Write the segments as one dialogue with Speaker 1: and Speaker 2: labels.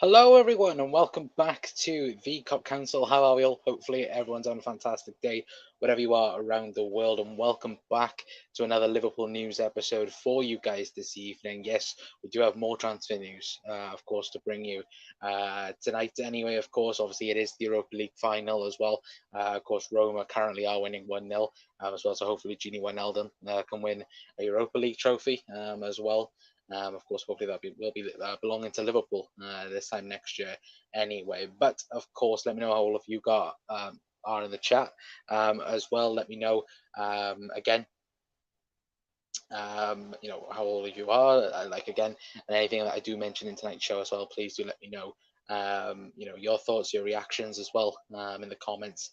Speaker 1: Hello, everyone, and welcome back to the Cup Council. How are we all? Hopefully, everyone's having a fantastic day, wherever you are around the world. And welcome back to another Liverpool news episode for you guys this evening. Yes, we do have more transfer news, of course, to bring you tonight. Anyway, of course, obviously, it is the Europa League final as well. Of course, Roma currently are winning 1-0 as well. So hopefully, Gini Wijnaldum can win a Europa League trophy as well. Of course, hopefully that will be belonging to Liverpool this time next year anyway. But of course, let me know how all of you got are in the chat as well. Let me know again. How all of you are. Like again, and anything that I do mention in tonight's show as well. Please do let me know. Your thoughts, your reactions as well in the comments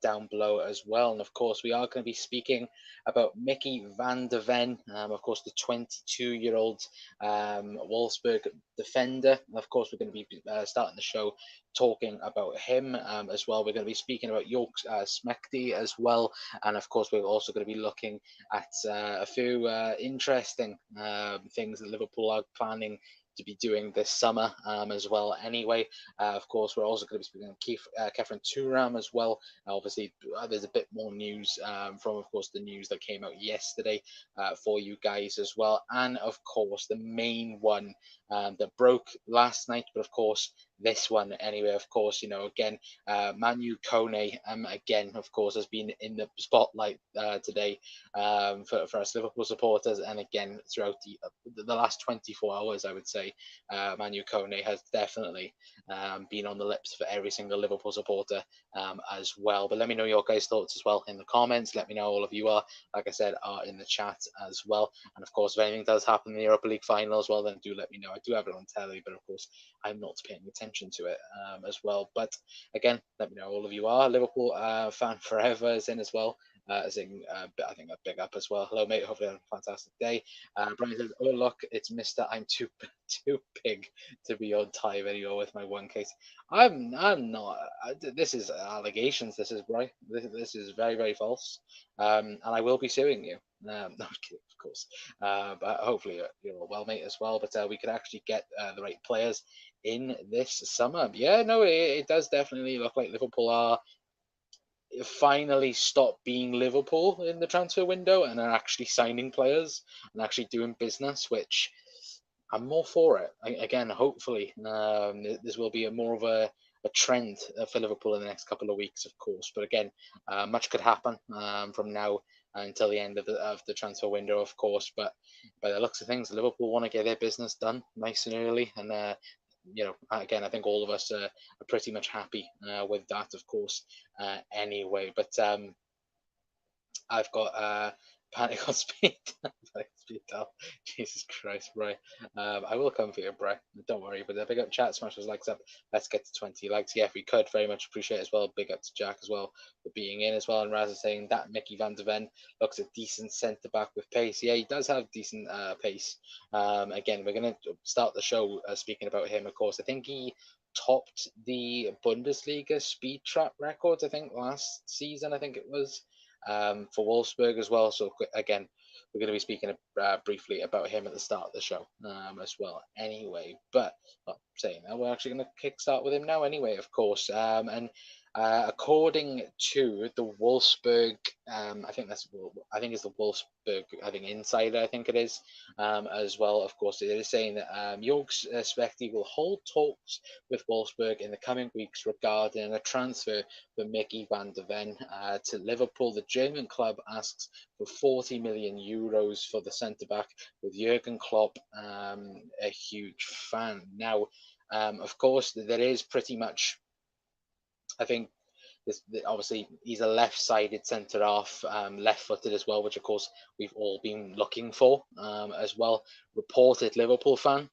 Speaker 1: down below as well. And of course, we are going to be speaking about Mickey van der Ven, of course, the 22-year-old Wolfsburg defender. Of course, we're going to be starting the show talking about him as well. We're going to be speaking about York Smekti as well. And of course, we're also going to be looking at a few interesting things that Liverpool are planning to be doing this summer as well. Anyway, of course, we're also going to be speaking of Khephren Thuram as well. Obviously, there's a bit more news from, of course, the news that came out yesterday for you guys as well. And of course, the main one that broke last night, but of course, this one anyway. Of course, again, Manu Kone again, of course, has been in the spotlight today for us Liverpool supporters, and again throughout the last 24 hours, I would say Manu Kone has definitely been on the lips for every single Liverpool supporter as well. But let me know your guys' thoughts as well in the comments. Let me know all of you are, like I said, are in the chat as well. And of course, if anything does happen in the Europa League final as well, then do let me know. I do have it on telly, but of course, I'm not paying attention to it as well. But again, let me know all of you are Liverpool fan forever is in as well. I think a big up as well. Hello, mate. Hopefully, have a fantastic day. Brian says, "Oh look, it's Mister. I'm too too big to be on time anymore with my one case. I'm not. This is allegations. This is right. This is very very false. And I will be suing you. No, I'm kidding, of course. But hopefully you're all well, mate, as well. But we could actually get the right players in this summer. Yeah, no, it does definitely look like Liverpool are finally stop being Liverpool in the transfer window and are actually signing players and actually doing business, which I'm more for it. Again, hopefully, this will be more of a trend for Liverpool in the next couple of weeks, of course. But again, much could happen from now until the end of the transfer window, of course. But by the looks of things, Liverpool want to get their business done nice and early, and again, I think all of us are pretty much happy with that, of course. Anyway, but I've got panic on speed. Panic on speed dial. Jesus Christ, bro. I will come for you, bro. Don't worry. But big up chat, smash those likes up. Let's get to 20 likes. Yeah, if we could, very much appreciate it as well. Big up to Jack as well for being in as well. And Raz is saying that Mickey van der Ven looks a decent centre back with pace. Yeah, he does have decent pace. Again, we're going to start the show speaking about him, of course. I think he topped the Bundesliga speed trap records, I think, last season, I think it was for Wolfsburg as well. So again, we're going to be speaking briefly about him at the start of the show as well. Anyway, but saying that, we're actually going to kickstart with him now. Anyway, of course, and according to the Wolfsburg, I think it's the Wolfsburg, I think Insider, I think it is, as well. Of course, it is saying that Jorg Spekti will hold talks with Wolfsburg in the coming weeks regarding a transfer for Mickey van der Ven to Liverpool. The German club asks for 40 million euros for the centre back, with Jurgen Klopp a huge fan. Now, of course, there is pretty much, I think, obviously he's a left-sided centre half, left-footed as well, which of course we've all been looking for as well. Reported Liverpool fan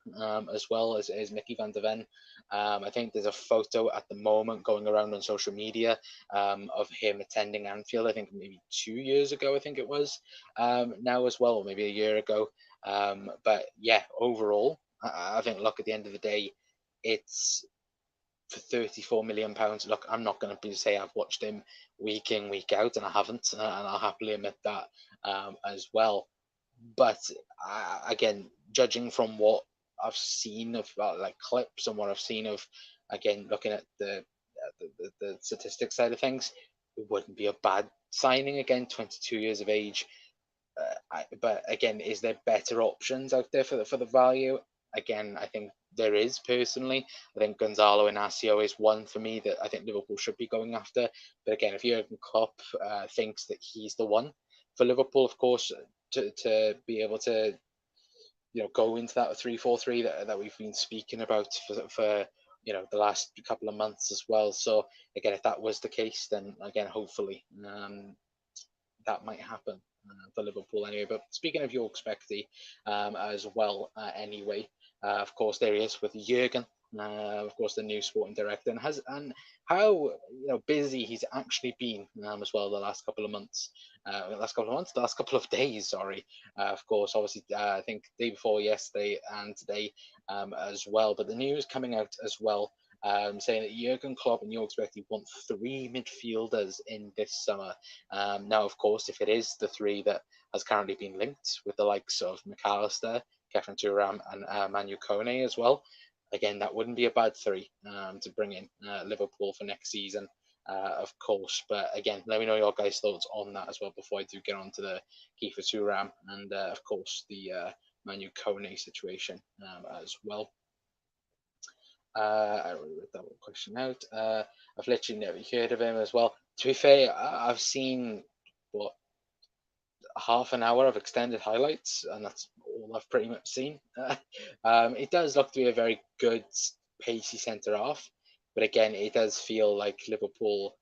Speaker 1: as well as Mickey van der Ven. I think there's a photo at the moment going around on social media of him attending Anfield. I think maybe 2 years ago, I think it was now as well, or maybe a year ago. But yeah, overall, I think, look, at the end of the day, it's for 34 million pounds. Look, I'm not going to say I've watched him week in, week out, and I haven't, and I'll happily admit that as well. But again, judging from what I've seen of like clips and what I've seen of, again, looking at the statistics side of things, it wouldn't be a bad signing. Again, 22 years of age. But again, is there better options out there for the value? Again, I think there is personally. I think Gonzalo Inacio is one for me that I think Liverpool should be going after. But again, if Jurgen Klopp thinks that he's the one for Liverpool, of course, to be able to go into that 3-4-3 that we've been speaking about for the last couple of months as well. So again, if that was the case, then again, hopefully that might happen for Liverpool anyway. But speaking of York Specty as well, anyway, of course there he is with Jurgen, of course the new sporting director, and how busy he's actually been as well the last couple of months, the last couple of days. Sorry, of course, obviously I think day before yesterday and today as well. But the news coming out as well, saying that Jurgen Klopp and York Specty want 3 midfielders in this summer. Now, of course, if it is the 3 that has currently been linked with the likes of McAllister, Khephren Thuram, and Manu Kone as well, again, that wouldn't be a bad 3 to bring in Liverpool for next season, of course. But again, let me know your guys' thoughts on that as well before I do get on to the Khephren Thuram and, of course, the Manu Kone situation as well. I already read that one question out. I've literally never heard of him as well. To be fair, I've seen what half an hour of extended highlights, and that's all I've pretty much seen. It does look to be a very good, pacey centre half, but again, it does feel like Liverpool.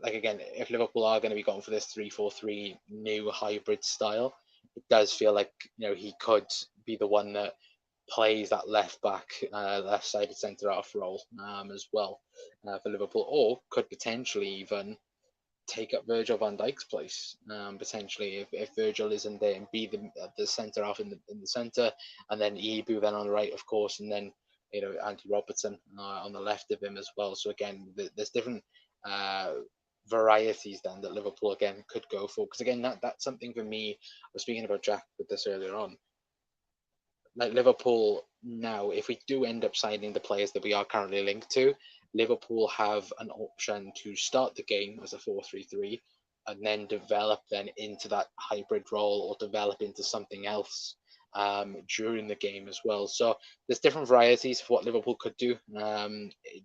Speaker 1: Like again, if Liverpool are going to be going for this 3-4-3 new hybrid style, it does feel like he could be the one that plays that left back, left sided centre half role as well for Liverpool, or could potentially even take up Virgil van Dijk's place potentially if Virgil isn't there, and be the centre half in the centre, and then Ibu then on the right, of course, and then Andy Robertson on the left of him as well. So again, there's different varieties then that Liverpool again could go for, because again that's something for me. I was speaking about Jack with this earlier on. Like Liverpool now, if we do end up signing the players that we are currently linked to, Liverpool have an option to start the game as a 4-3-3 and then develop then into that hybrid role or develop into something else during the game as well. So there's different varieties of what Liverpool could do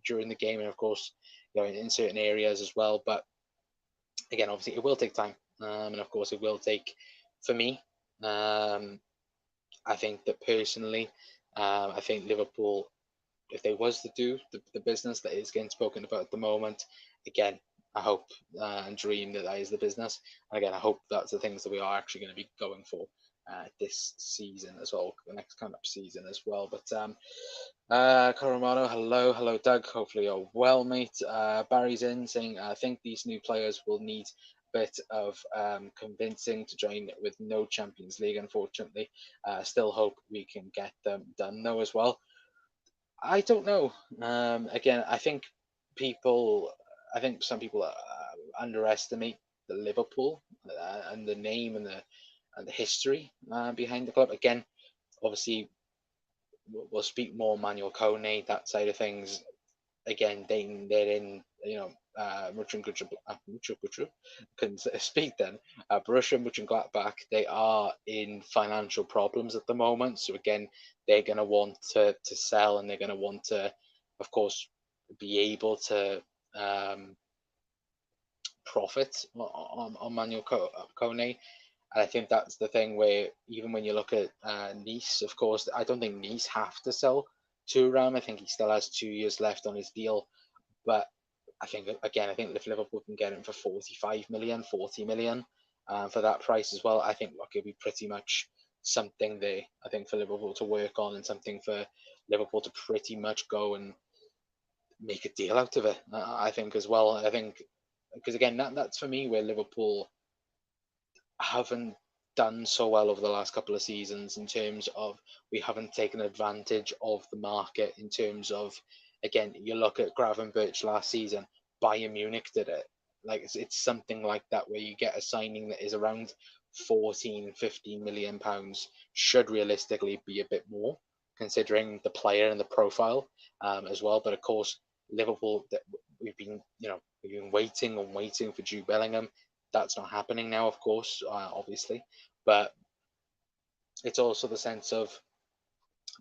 Speaker 1: during the game, and of course, in certain areas as well. But again, obviously, it will take time, and of course, it will take for me. I think that personally, I think Liverpool, if they was to do the business that is getting spoken about at the moment, again, I hope and dream that is the business. And again, I hope that's the things that we are actually going to be going for this season as well, the next kind of season as well. But Coromano, hello, Doug. Hopefully you're well, mate. Barry's in saying, I think these new players will need bit of convincing to join with no Champions League, unfortunately. Still hope we can get them done though as well. I don't know. Again, I think some people underestimate the Liverpool and the name and the history behind the club. Again, obviously, we'll speak more Manu Kone, that side of things. Again, they're in can speak then. Borussia Mönchengladbach, they are in financial problems at the moment. So again, they're going to want to sell, and they're going to want to, of course, be able to profit on Manu Kone. And I think that's the thing where even when you look at Nice, of course, I don't think Nice have to sell Thuram. I think he still has 2 years left on his deal. But I think if Liverpool can get him for 45 million, 40 million for that price as well, I think it'd be pretty much something there, I think, for Liverpool to work on, and something for Liverpool to pretty much go and make a deal out of it, I think, as well. I think, because again, that's for me where Liverpool haven't done so well over the last couple of seasons, in terms of we haven't taken advantage of the market, in terms of, again, you look at Gravenberch last season, Bayern Munich did it. Like it's something like that, where you get a signing that is around 14, 15 million pounds should realistically be a bit more, considering the player and the profile as well. But of course, Liverpool, we've been waiting and waiting for Jude Bellingham. That's not happening now, of course, obviously. But it's also the sense of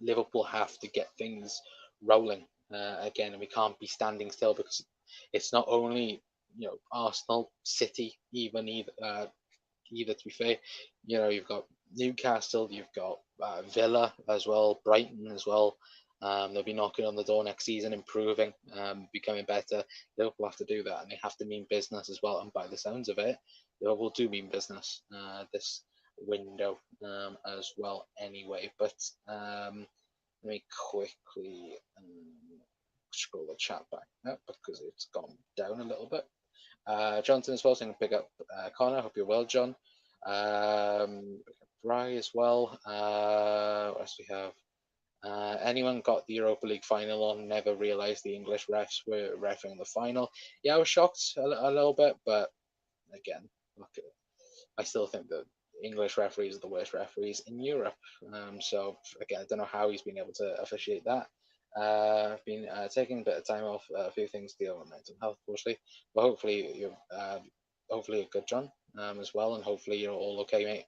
Speaker 1: Liverpool have to get things rolling again, and we can't be standing still, because it's not only Arsenal, City, either to be fair. You've got Newcastle, you've got Villa as well, Brighton as well. They'll be knocking on the door next season, improving, becoming better. Liverpool have to do that, and they have to mean business as well. And by the sounds of it, Liverpool do mean business this window as well. Anyway, but let me quickly scroll the chat back up because it's gone down a little bit. Johnson as well saying pick up Connor. Hope you're well, John. Bry as well. What else we have? Anyone got the Europa League final on? Never realised the English refs were reffing the final. Yeah, I was shocked a little bit, but again, look, I still think that English referees are the worst referees in Europe. So again, I don't know how he's been able to officiate that. I've been taking a bit of time off, a few things to deal with mental health, unfortunately. But hopefully you're good, John, as well, and hopefully you're all okay, mate,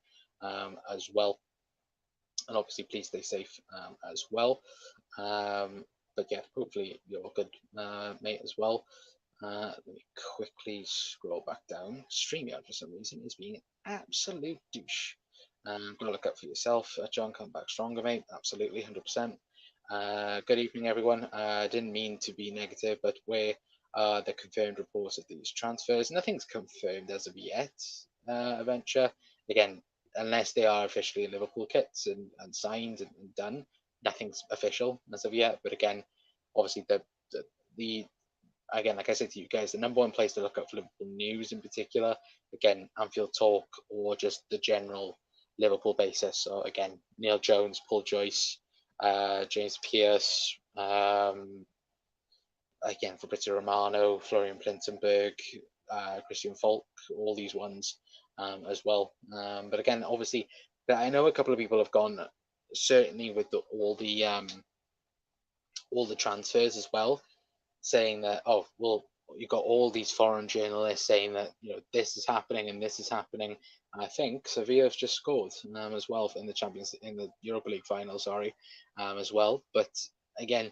Speaker 1: as well. And obviously, please stay safe as well. But yeah, hopefully you're all good, mate, as well. Let me quickly scroll back down. StreamYard, for some reason, is being an absolute douche. Gotta look up for yourself. John, come back stronger, mate. Absolutely, 100%. Good evening, everyone. I didn't mean to be negative, but where are the confirmed reports of these transfers? Nothing's confirmed as of yet, Adventure. Again, unless they are officially Liverpool kits and signed and done, nothing's official as of yet. But again, obviously, the again, like I said to you guys, the number one place to look up for Liverpool news in particular, again, Anfield Talk or just the general Liverpool basis. So again, Neil Jones, Paul Joyce, James Pearce, again, Fabrizio Romano, Florian Plintenberg, Christian Falk, all these ones as well. But again, obviously, I know a couple of people have gone, certainly with all the transfers as well, saying that, oh, well, you've got all these foreign journalists saying that this is happening and this is happening. And I think Sevilla have just scored as well in the Europa League final, as well. But again,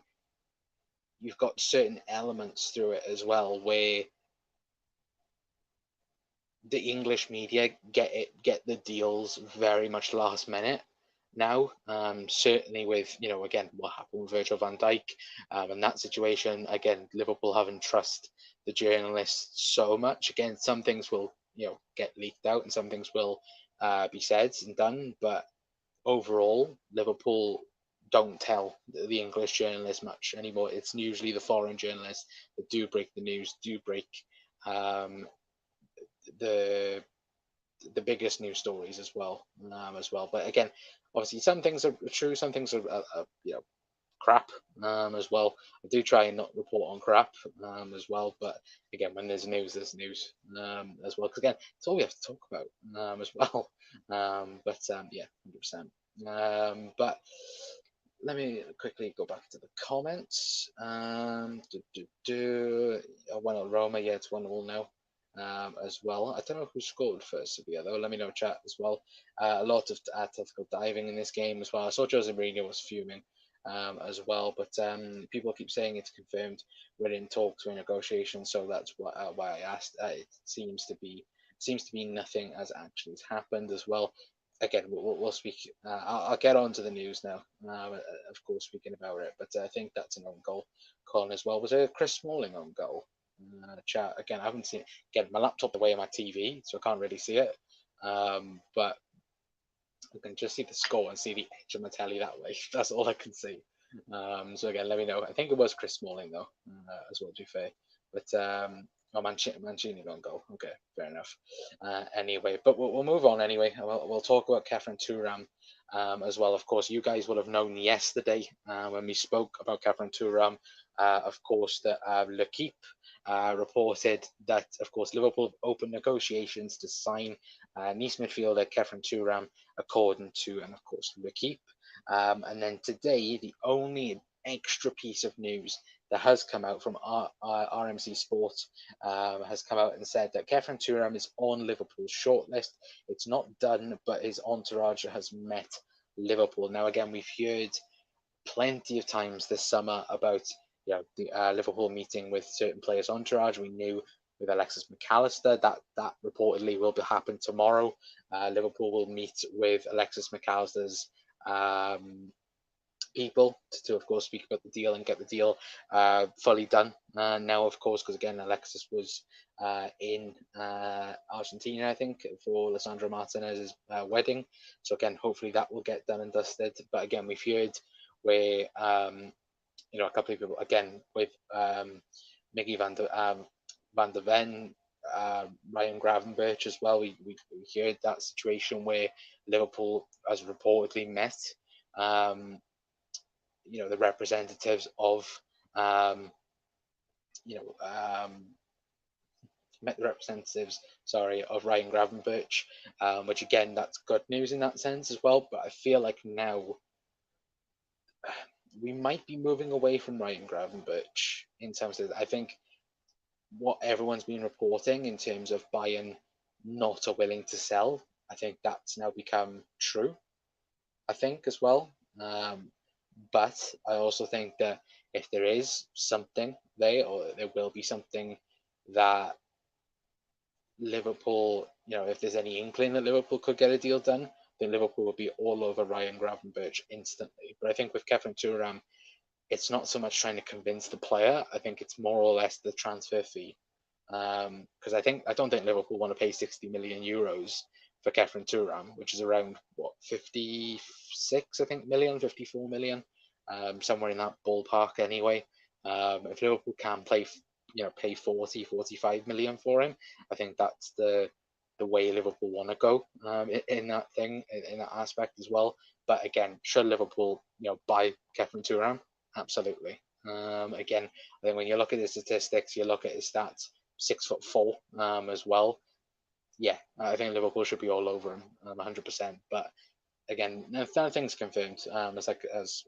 Speaker 1: you've got certain elements through it as well where the English media get the deals very much last minute now. Certainly with again what happened with Virgil van Dijk and that situation. Again, Liverpool haven't trust the journalists so much. Again, some things will get leaked out and some things will be said and done, but overall, Liverpool don't tell the English journalists much anymore. It's usually the foreign journalists that do break the news, do break the biggest news stories as well. But again, obviously, some things are true, some things are crap as well. I do try and not report on crap as well, but again, when there's news as well, because again, it's all we have to talk about as well. But yeah, 100%. But let me quickly go back to the comments. 1-0 Roma, yeah, it's 1-0 now. As well. I don't know who scored first, Sevilla, though. Let me know, chat, as well. A lot of tactical diving in this game as well. I saw Jose Mourinho was fuming as well, but people keep saying it's confirmed. We're in talks, we're in negotiations, so that's why I asked. It seems to be nothing has actually happened as well. Again, we'll speak. I'll get on to the news now, of course, speaking about it, but I think that's an own goal. Colin as well. Was it a Chris Smalling own goal? Chat again. I haven't seen it. Again, my laptop away on my TV, so I can't really see it. But I can just see the score and see the edge of my telly that way. That's all I can see. So again, let me know. I think it was Chris Smalling though, as well. To be fair, but Mancini don't go. Okay, fair enough. Anyway, but we'll move on anyway. We'll talk about Khephren Thuram as well. Of course, you guys will have known yesterday when we spoke about Khephren Thuram, of course, that L'Equipe reported that, of course, Liverpool opened negotiations to sign Nice midfielder Khephren Thuram, according to, and of course, L'Equipe. And then today, the only extra piece of news that has come out from RMC Sport has come out and said that Khephren Thuram is on Liverpool's shortlist. It's not done, but his entourage has met Liverpool. Now, again, we've heard plenty of times this summer about the Liverpool meeting with certain players' entourage. We knew with Alexis McAllister that reportedly will happen tomorrow. Liverpool will meet with Alexis McAllister's people to, of course, speak about the deal and get the deal fully done now, of course, because again, Alexis was in Argentina, I think, for Lisandro Martinez's wedding. So again, hopefully that will get done and dusted. But again, we've heard where a couple of people again with Mickey van der Ven, Ryan Gravenberch as well. We heard that situation where Liverpool has reportedly met the representatives of met the representatives of Ryan Gravenberch, which again, that's good news in that sense as well. But I feel like now we might be moving away from Ryan Gravenberch in terms of, I think, what everyone's been reporting in terms of Bayern not are willing to sell. I think that's now become true, I think, as well. But I also think that if there is something there, or there will be something that Liverpool, if there's any inkling that Liverpool could get a deal done, then Liverpool will be all over Ryan Gravenberch instantly. But I think with Khephren Thuram, it's not so much trying to convince the player. I think it's more or less the transfer fee. Because I don't think Liverpool want to pay 60 million euros for Khephren Thuram, which is around 56, I think, 54 million, somewhere in that ballpark anyway. If Liverpool can pay 40, 45 million for him, I think that's the way Liverpool want to go in that aspect as well. But again, should Liverpool buy Khephren Thuram? Absolutely. Again, I think when you look at the statistics, you look at his stats, 6'4" as well. Yeah, I think Liverpool should be all over him, 100%. But again, nothing's confirmed, as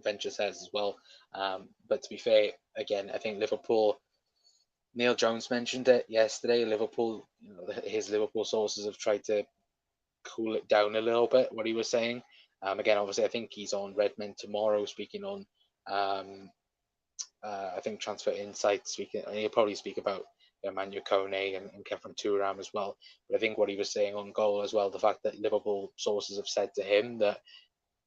Speaker 1: Venture says as well. But to be fair, again, I think Liverpool. Neil Jones mentioned it yesterday. Liverpool, his Liverpool sources have tried to cool it down a little bit. What he was saying. Again, obviously, I think he's on Redmond tomorrow, speaking on. I think Transfer Insight speaking. And he'll probably speak about Manu Kone and Khephren Thuram as well. But I think what he was saying on goal as well, the fact that Liverpool sources have said to him that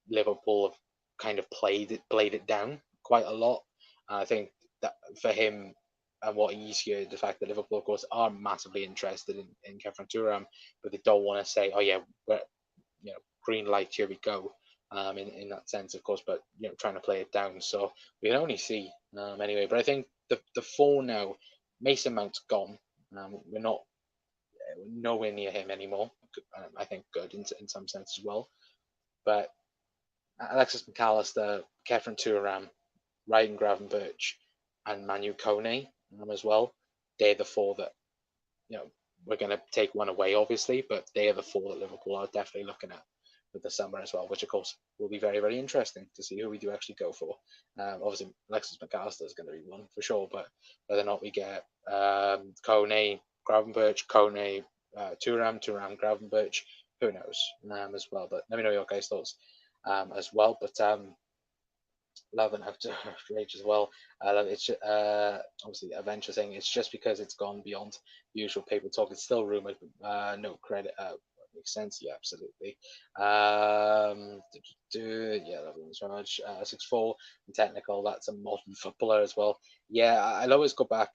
Speaker 1: Liverpool have kind of played it down quite a lot. I think that for him and what he's heard, the fact that Liverpool, of course, are massively interested in Khephren Thuram, but they don't want to say, "Oh yeah, we're, green light, here we go." In that sense, of course, but trying to play it down. So we can only see anyway. But I think the four now, Mason Mount's gone. We're nowhere near him anymore. I think good in some sense as well. But Alexis McAllister, Khephren Thuram, Ryan Gravenberch, and Manu Kone as well. They're the four that we're going to take one away, obviously, but they are the four that Liverpool are definitely looking at for the summer as well, which of course will be very, very interesting to see who we do actually go for. Obviously, Alexis McAllister is going to be one for sure, but whether or not we get Kone, Gravenberch, Kone, Thuram, Gravenberch, who knows as well. But let me know your guys' thoughts as well. But love and outrage as well. It's obviously Adventure saying it's just because it's gone beyond the usual paper talk. It's still rumored, no credit. Makes sense. Yeah, absolutely. Yeah, love and much. 6'4" technical. That's a modern footballer as well. Yeah, I'll always go back.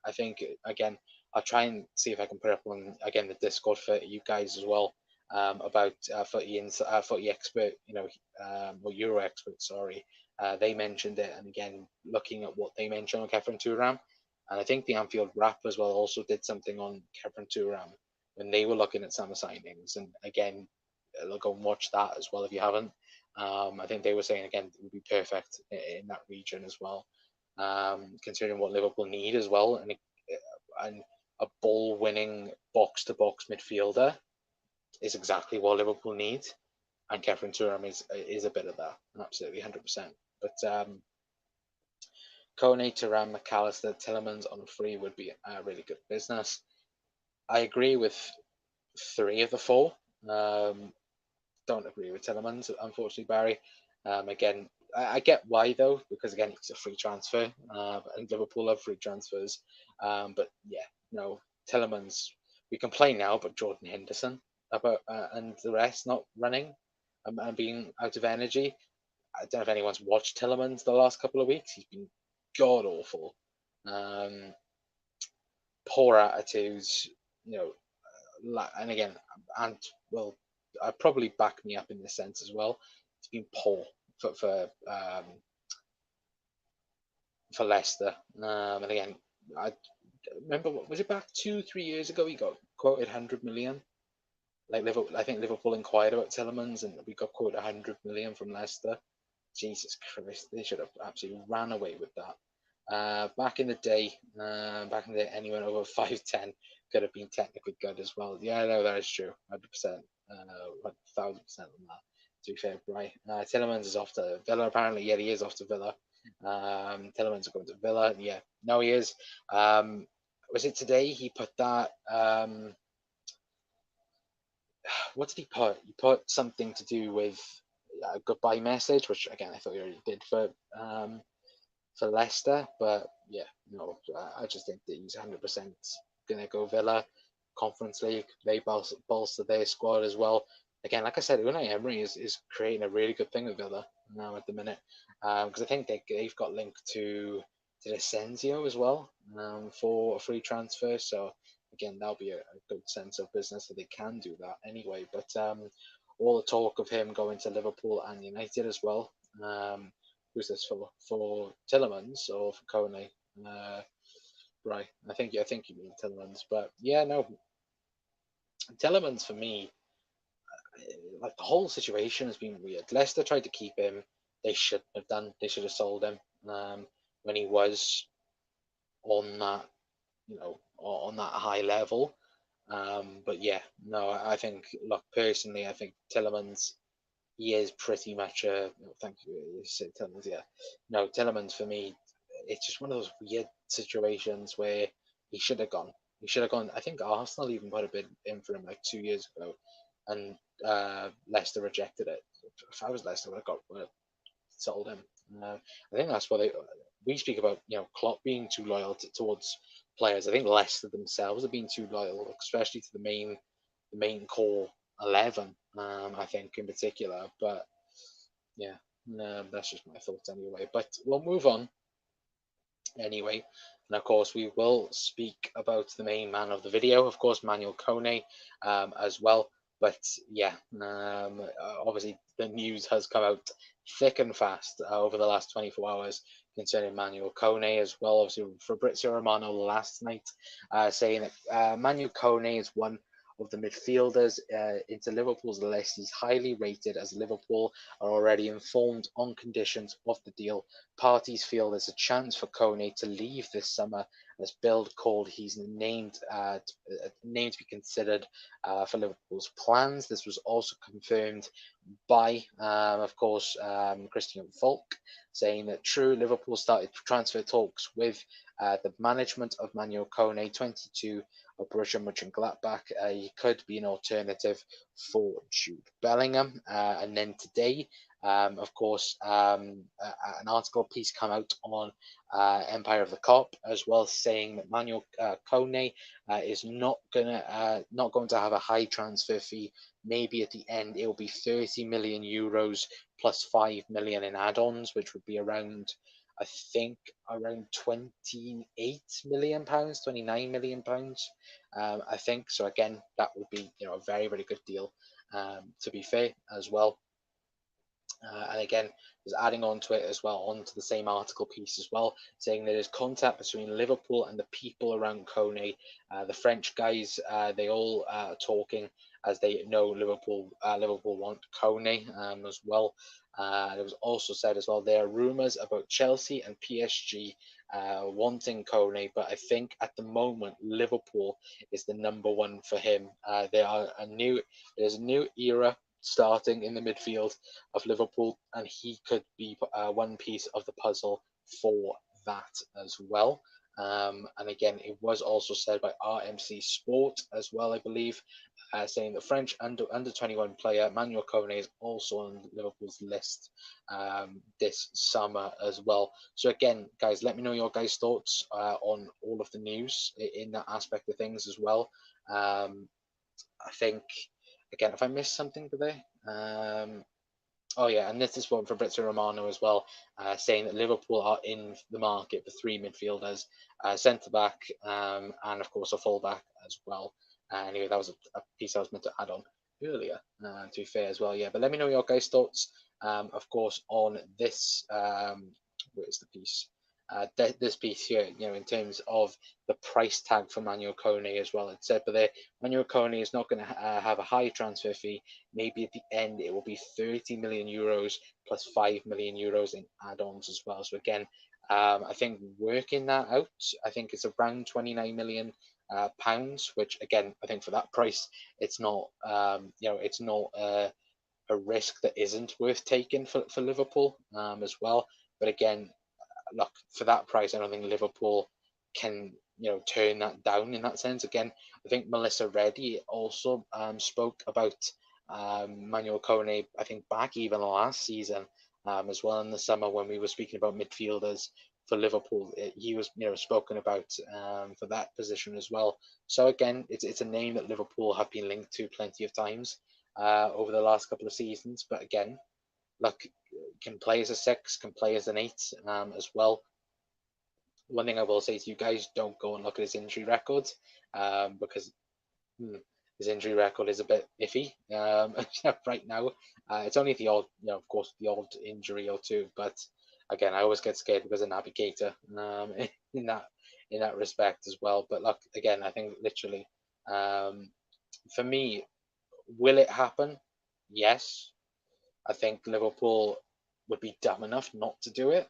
Speaker 1: I think again, I'll try and see if I can put up on again the Discord for you guys as well. About footy expert, or Euro expert, sorry. They mentioned it, and again, looking at what they mentioned on Khephren Thuram, and I think the Anfield Wrap as well also did something on Khephren Thuram when they were looking at summer signings, and again, go and watch that as well if you haven't. I think they were saying again it would be perfect in that region as well, considering what Liverpool need as well, and a ball-winning box-to-box midfielder is exactly what Liverpool need, and Khephren Thuram is a bit of that, absolutely 100%. But Kone, Thuram, McAllister, Tielemans on free would be a really good business. I agree with 3 of the 4. Don't agree with Tielemans, unfortunately, Barry. Again, I get why though, because again, it's a free transfer, and Liverpool have free transfers. But yeah, no, Tielemans. We complain now about Jordan Henderson about and the rest not running and being out of energy. I don't know if anyone's watched Tielemans the last couple of weeks. He's been god awful. Poor attitudes, you know, and again, and well, probably back me up in this sense as well. It's been poor for Leicester, and again, I remember was it back 2-3 years ago he got quoted 100 million. Like Liverpool, I think Liverpool inquired about Tielemans, and we got quoted 100 million from Leicester. Jesus Christ, they should have absolutely ran away with that. Back in the day, anyone over 5'10" could have been technically good as well. Yeah, no, that is true, 100%, 1,000% on that. To be fair, right? Tielemans is off to Villa. Apparently, yeah, he is off to Villa. Tielemans are going to Villa. Yeah, no, he is. Was it today? He put that. What did he put? He put something to do with a goodbye message, which again I thought he already did for Leicester, but yeah, no, I just think that he's 100% gonna go Villa. Conference League, they bolster their squad as well. Again, like I said, Unai Emery is creating a really good thing with Villa now at the minute, because I think they've got linked to Asensio as well, for a free transfer. So again, that'll be a good sense of business that they can do that anyway. But all the talk of him going to Liverpool and United as well. Who's this for Tielemans or for Kone? Right, I think you mean Tielemans, but yeah, no, Tielemans for me, like the whole situation has been weird. Leicester tried to keep him; they shouldn't have done. They should have sold him when he was on that, on that high level. But yeah, no, I think, look, personally, I think Tielemans, he is pretty much a. No, thank you. You said Tielemans, yeah. No, Tielemans for me, it's just one of those weird situations where he should have gone. He should have gone. I think Arsenal even put a bid in for him like 2 years ago, and Leicester rejected it. If I was Leicester, would have sold him. I think that's what we speak about. Klopp being too loyal towards players. I think Leicester themselves have been too loyal, especially to the main core 11. I think in particular, but yeah, that's just my thoughts anyway. But we'll move on anyway. And of course, we will speak about the main man of the video, of course, Manu Kone, as well. But yeah, obviously the news has come out thick and fast over the last 24 hours concerning Manu Kone as well. Obviously, Fabrizio Romano last night saying that Manu Kone is one of the midfielders into Liverpool's list. He's highly rated, as Liverpool are already informed on conditions of the deal. Parties feel there's a chance for Kone to leave this summer, as Bild called he's named to be considered for Liverpool's plans. This was also confirmed by, of course, Christian Falk, saying that true, Liverpool started transfer talks with the management of Manu Kone, 22, of Borussia Mönchengladbach. He could be an alternative for Jude Bellingham. And then today, of course, an article piece come out on Empire of the Cop as well, saying that Manu Kone is not going to have a high transfer fee. Maybe at the end it will be 30 million euros plus 5 million in add-ons, which would be around, I think, around 28 million pounds, 29 million pounds. I think so. Again, that would be a very, very good deal. To be fair, as well. And again, was adding on to it as well, onto the same article piece as well, saying there is contact between Liverpool and the people around Kone. The French guys, they all are talking, as they know Liverpool want Kone as well. It was also said as well there are rumours about Chelsea and PSG wanting Kone, but I think at the moment Liverpool is the number one for him. There's a new era starting in the midfield of Liverpool, and he could be one piece of the puzzle for that as well. And again, it was also said by RMC Sport as well, I believe, saying the French under 21 player Manu Kone is also on Liverpool's list this summer as well. So again, guys, let me know your guys' thoughts on all of the news in that aspect of things as well. I think, again, if I missed something today, oh yeah, and this is one from Fabrizio Romano as well, saying that Liverpool are in the market for three midfielders, centre back, and of course a full back as well. Anyway, that was a piece I was meant to add on earlier. To be fair as well, yeah. But let me know your guys' thoughts, of course, on this. Where's the piece? This piece here, in terms of the price tag for Manu Kone as well. It said, but Manu Kone is not going to have a high transfer fee. Maybe at the end it will be 30 million euros plus 5 million euros in add-ons as well. So again, I think working that out, I think it's around 29 million pounds, which again, I think for that price, it's not, it's not a risk that isn't worth taking for Liverpool as well. But again, look, for that price, I don't think Liverpool can, turn that down in that sense. Again, I think Melissa Reddy also spoke about Manuel Kone, I think back even last season as well in the summer when we were speaking about midfielders for Liverpool. He was, spoken about for that position as well. So again, it's a name that Liverpool have been linked to plenty of times over the last couple of seasons. But again, look, can play as a 6, can play as an 8 as well. One thing I will say is you guys don't go and look at his injury records because his injury record is a bit iffy right now. It's only the odd, of course, the odd injury or two. But again, I always get scared because of Navigator in that respect as well. But look, again, I think literally, for me, will it happen? Yes. I think Liverpool would be dumb enough not to do it.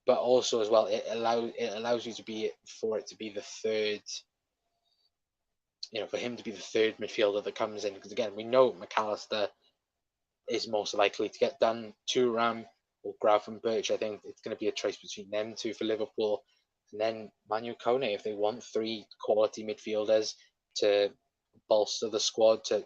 Speaker 1: But also as well, it allows you to be for it to be the third, for him to be the third midfielder that comes in. Because again, we know McAllister is most likely to get done. Thuram or Gravenberch. I think it's going to be a choice between them two for Liverpool. And then Manu Kone, if they want three quality midfielders to bolster the squad, to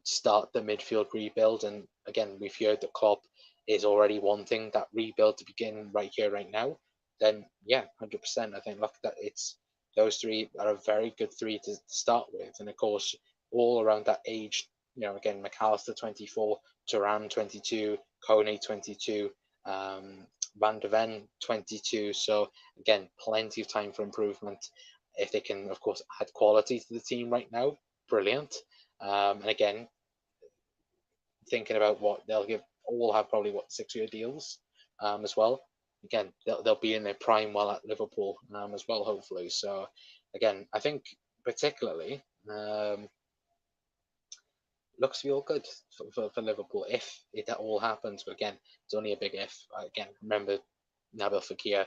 Speaker 1: start the midfield rebuild. And again, we've heard that Klopp is already wanting that rebuild to begin right here, right now. Then yeah, 100%. I think look, that it's those three are a very good three to start with, and of course, all around that age. Again, McAllister 24, Thuram 22, Kone 22, Van de Ven 22. So again, plenty of time for improvement. If they can, of course, add quality to the team right now, brilliant. And again, thinking about what they'll give, all have probably 6-year deals as well. Again, they'll be in their prime while at Liverpool as well, hopefully. So again, I think particularly looks to be all good for Liverpool if it all happens. But again, it's only a big if. Again, remember Nabil Fekir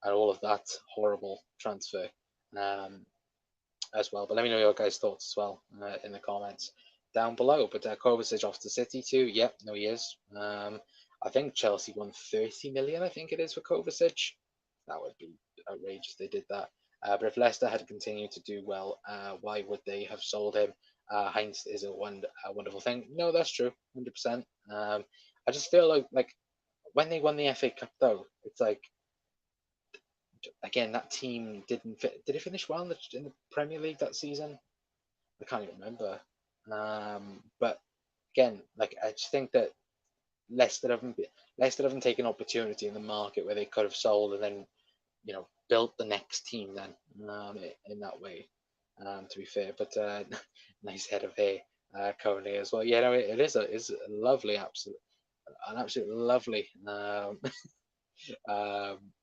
Speaker 1: and all of that horrible transfer as well. But let me know your guys' thoughts as well in the comments down below. But Kovacic off to City too. Yep, no, he is. I think Chelsea won 30 million, I think it is, for Kovacic. That would be outrageous if they did that. But if Leicester had continued to do well, why would they have sold him? Heinz is a wonderful thing. No, that's true, 100%. I just feel like when they won the FA Cup, though, it's like, again, that team didn't fit. Did it finish well in the Premier League that season? I can't even remember. But again, like I just think that Leicester haven't taken opportunity in the market where they could have sold and then built the next team then in that way. To be fair, but nice head of hair, currently as well. Yeah, no, it is a lovely, an absolute lovely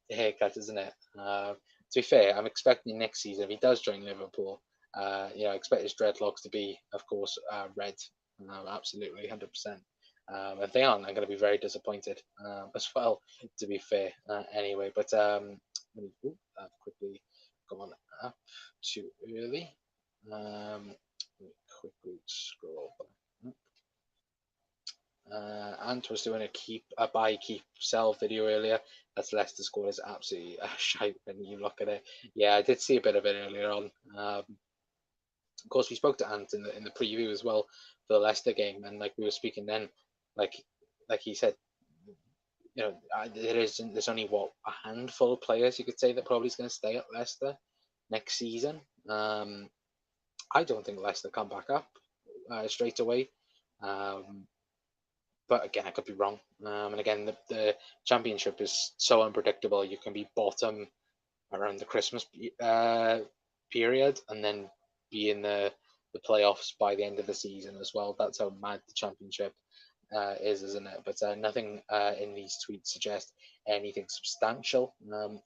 Speaker 1: haircut, isn't it? To be fair, I'm expecting next season if he does join Liverpool, expect his dreadlocks to be, of course, red. Absolutely, 100%. If they aren't, I'm going to be very disappointed as well, to be fair. Anyway, but let me quickly go on up too early. Let me quickly scroll back. Ant was doing a buy, keep, sell video earlier. That's Leicester score is absolutely shite when you look at it. Yeah, I did see a bit of it earlier on. Of course, we spoke to Ant in the preview as well for the Leicester game, and like we were speaking then, like he said, there's only a handful of players you could say that probably is going to stay at Leicester next season. I don't think Leicester come back up straight away. But again, I could be wrong. And again, the championship is so unpredictable. You can be bottom around the Christmas period, and then be in the playoffs by the end of the season as well. That's how mad the championship is, isn't it? But nothing in these tweets suggest anything substantial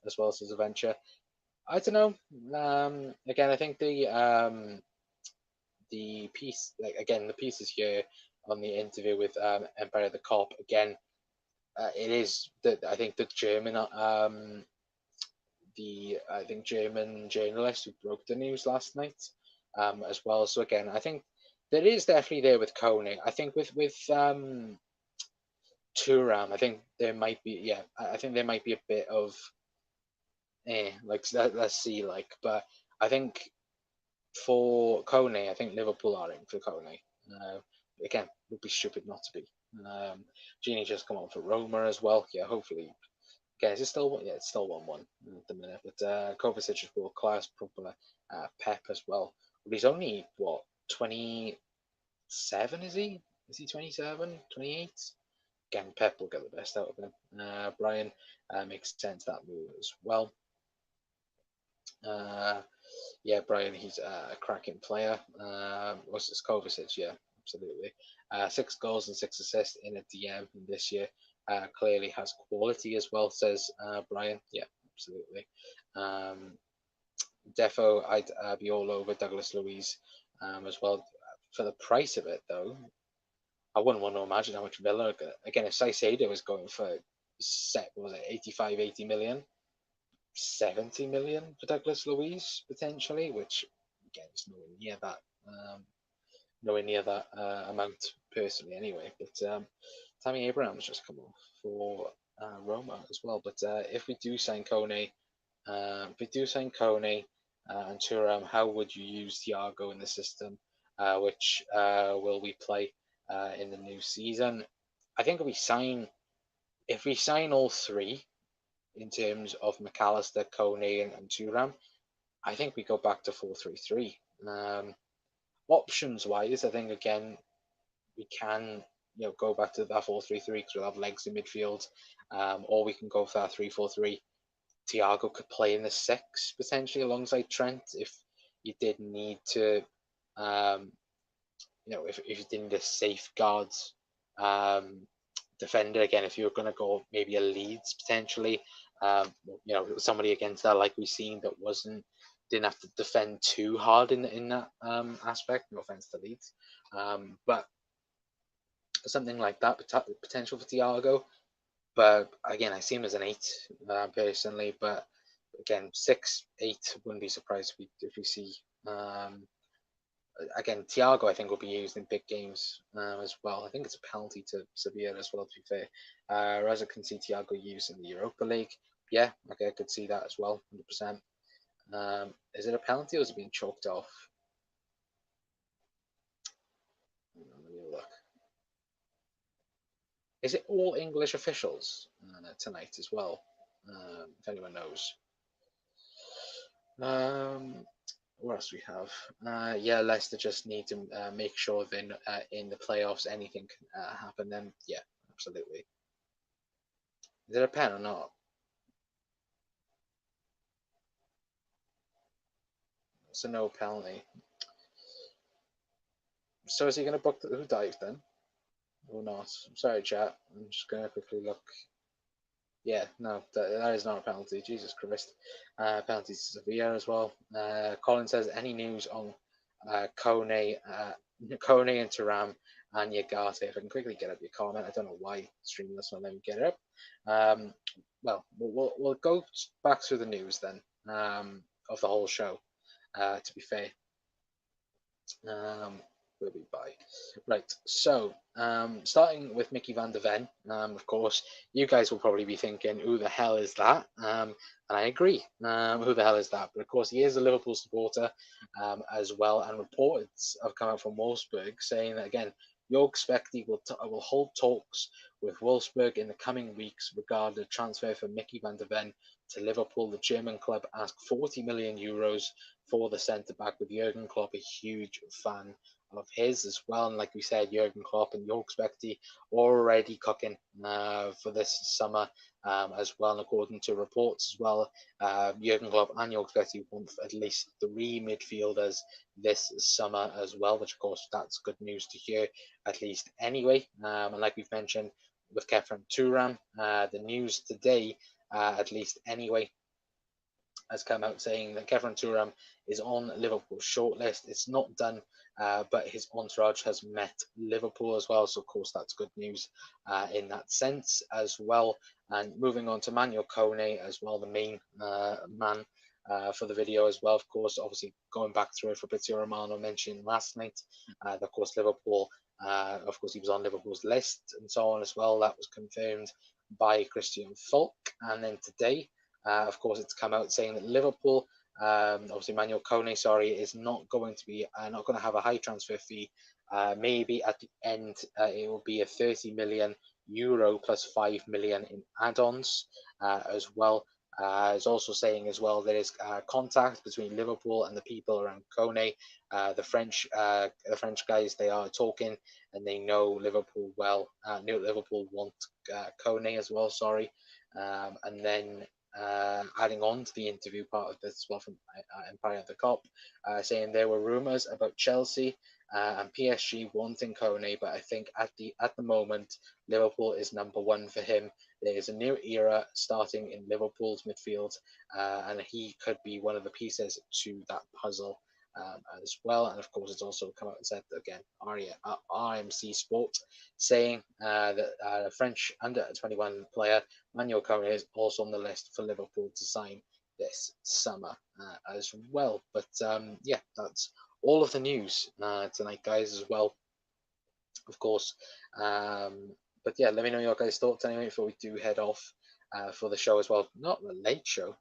Speaker 1: as well as a venture. I don't know. Again, I think the piece, the pieces here on the interview with Empire of the Cop, again, it is that I think the German German journalist who broke the news last night as well. So again, I think there is definitely there with Kone. I think with Thuram, I think there might be I think there might be a bit of let's see, but I think for Kone, I think Liverpool are in for Kone. Again, it would be stupid not to be. Genie just come on for Roma as well. Yeah, hopefully. Again, it's still 1-1 at the minute. But Kovacic is world class, proper Pep as well. But he's only 27, is he? Is he 27, 28? Again, Pep will get the best out of him. Brian makes sense that move as well. Brian, he's a cracking player. What's this, Kovacic? Yeah, absolutely. 6 goals and 6 assists in a DM this year. Clearly has quality as well, says Brian. Yeah, absolutely. Defo, I'd be all over Douglas Luiz as well. For the price of it, though, I wouldn't want to imagine how much Villa. Again, if Saicedo was going for 85, 80 million, 70 million for Douglas Luiz potentially, which again is nowhere near that amount personally anyway. But Tammy Abraham's just come off for Roma as well. But if we do sign Kone, and Thuram, how would you use Thiago in the system? Which will we play in the new season? I think if we sign all three in terms of McAllister, Kone, and Thuram, I think we go back to 4-3-3. Options wise, I think again we can go back to that 4-3-3 because we'll have legs in midfield, or we can go for that 3-4-3. Thiago could play in the 6 potentially alongside Trent if you did need to, if you did need a safeguard defender again. If you were going to go maybe a Leeds potentially, somebody against that like we've seen that didn't have to defend too hard in that aspect. No offense to Leeds, but something like that potential for Thiago. But again, I see him as an 8 personally. But again, 6, 8 wouldn't be surprised if we see. Again, Thiago I think will be used in big games as well. I think it's a penalty to Sevilla as well, to be fair. Whereas I can see Thiago used in the Europa League. Yeah, okay, I could see that as well, 100%. Is it a penalty or is it being choked off? Let me look. Is it all English officials tonight as well? If anyone knows. What else we have? Leicester just need to make sure they're in the playoffs. Anything can happen then. Yeah, absolutely. Is it a pen or not? It's a no penalty. So is he going to book who dives then? Or not? I'm sorry, chat. I'm just going to quickly look. Yeah, no, that is not a penalty. Jesus Christ. Penalties to Sevilla as well. Colin says, any news on Kone, Kone and Thuram and Yagate. If I can quickly get up your comment, I don't know why streaming this one, let me get it up. Well, we'll go back through the news then, of the whole show. To be fair, will be by. Right, so starting with Mickey van der Ven, of course, you guys will probably be thinking, who the hell is that? And I agree, who the hell is that? But of course, he is a Liverpool supporter as well, and reports have come out from Wolfsburg saying that, again, Jörg Spechte will hold talks with Wolfsburg in the coming weeks regarding the transfer for Mickey van der Ven to Liverpool. The German club asked 40 million euros for the centre back, with Jurgen Klopp a huge fan of his as well. And like we said, Jurgen Klopp and Jörg Spechte already cooking for this summer as well. And according to reports as well, Jurgen Klopp and Jörg Spechte want at least 3 midfielders this summer as well, which of course that's good news to hear at least anyway. And like we've mentioned with Khephren Thuram, the news today, at least anyway, has come out saying that Khephren Thuram is on Liverpool shortlist. It's not done, but his entourage has met Liverpool as well. So, of course, that's good news in that sense as well. And moving on to Manu Kone as well, the main man for the video as well. Of course, obviously going back through it, Fabrizio Romano mentioned last night. Of course, Liverpool, of course, he was on Liverpool's list and so on as well. That was confirmed by Christian Falk. And then today, of course, it's come out saying that Liverpool, obviously Manu Kone, sorry, is not going to be not going to have a high transfer fee. Maybe at the end, it will be a 30 million euro plus 5 million in add-ons as well. It's also saying as well there is contact between Liverpool and the people around Kone. The French guys, they are talking and they know Liverpool well. Liverpool want Kone as well. Sorry, and then. Adding on to the interview part of this as well from Empire of the Cop, saying there were rumours about Chelsea and PSG wanting Kone, but I think at the moment Liverpool is number one for him. There is a new era starting in Liverpool's midfield, and he could be one of the pieces to that puzzle as well. And of course, it's also come out and said again, RMC Sport saying that a French under 21 player Manu Kone is also on the list for Liverpool to sign this summer as well. But yeah, that's all of the news tonight, guys, as well. Of course. But yeah, let me know your guys' thoughts anyway before we do head off for the show as well. Not the late show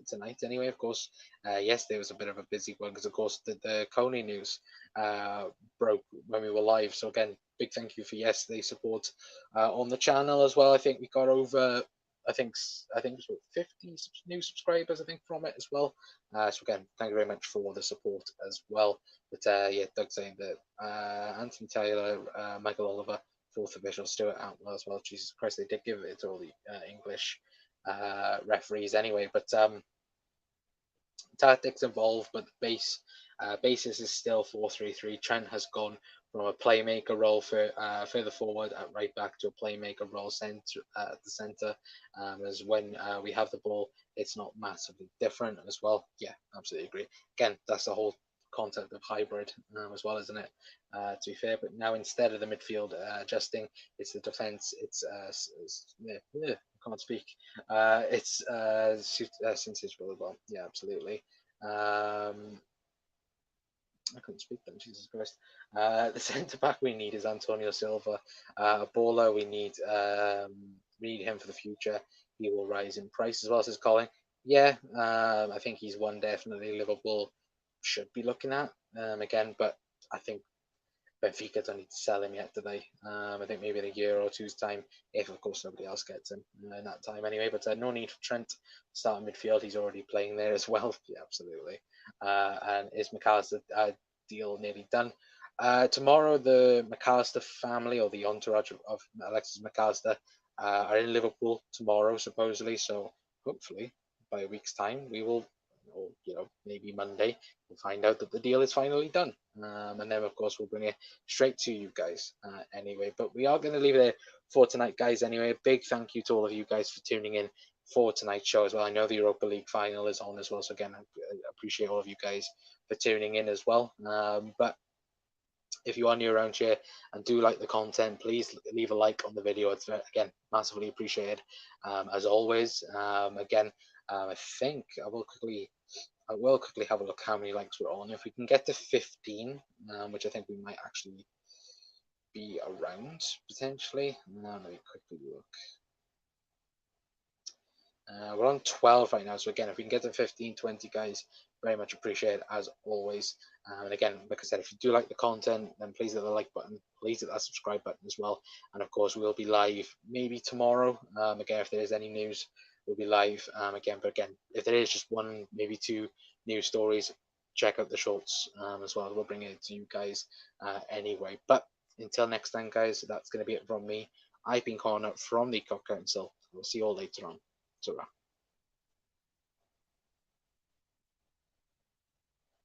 Speaker 1: tonight anyway, of course. Yesterday was a bit of a busy one because, of course, the Kone news broke when we were live. So again, big thank you for yesterday's support on the channel as well. I think we got over, I think it was 50 new subscribers, I think, from it as well. So again, thank you very much for the support as well. But yeah, Doug saying that Anthony Taylor, Michael Oliver, fourth official, Stuart Outwell as well. Jesus Christ, they did give it to all the English referees anyway. But tactics involved, but the basis is still 4-3-3. Trent has gone from a playmaker role for further forward at right back to a playmaker role at the centre. As when we have the ball, it's not massively different as well. Yeah, absolutely agree. Again, that's the whole concept of hybrid as well, isn't it? To be fair, but now instead of the midfield adjusting, it's the defence. It's I can't speak. It's Sinsichville as well. Yeah, absolutely. I couldn't speak then, Jesus Christ. The centre back we need is Antonio Silva. Baller, we need him for the future. He will rise in price as well, says Colin. Yeah, I think he's one definitely Liverpool should be looking at again, but I think Benfica don't need to sell him yet, do they? I think maybe in a year or two's time, if of course nobody else gets him in that time anyway. But no need for Trent to start in midfield. He's already playing there as well. Yeah, absolutely. And is McAllister deal nearly done? Tomorrow, the McAllister family or the entourage of Alexis McAllister are in Liverpool tomorrow, supposedly. So hopefully, by a week's time, we will, or maybe Monday, we'll find out that the deal is finally done. And then, of course, we'll bring it straight to you guys anyway. But we are going to leave it there for tonight, guys, anyway. A big thank you to all of you guys for tuning in for tonight's show as well. I know the Europa League final is on as well, so again, I appreciate all of you guys for tuning in as well. But if you are new around here and do like the content, please leave a like on the video. It's, again, massively appreciated. As always, again, I think I will quickly have a look how many likes we're on. If we can get to 15, which I think we might actually be around potentially. Let me quickly look. We're on 12 right now, so again, if we can get to 15, 20 guys, very much appreciated as always. And again, like I said, if you do like the content, then please hit the like button, please hit that subscribe button as well. And of course, we'll be live maybe tomorrow. Again, if there is any news, we'll be live again. But again, if there is just one, maybe two news stories, check out the shorts as well. We'll bring it to you guys anyway. But until next time, guys, that's going to be it from me. I've been Connor from the Cop Council. We'll see you all later on. Ta-ra.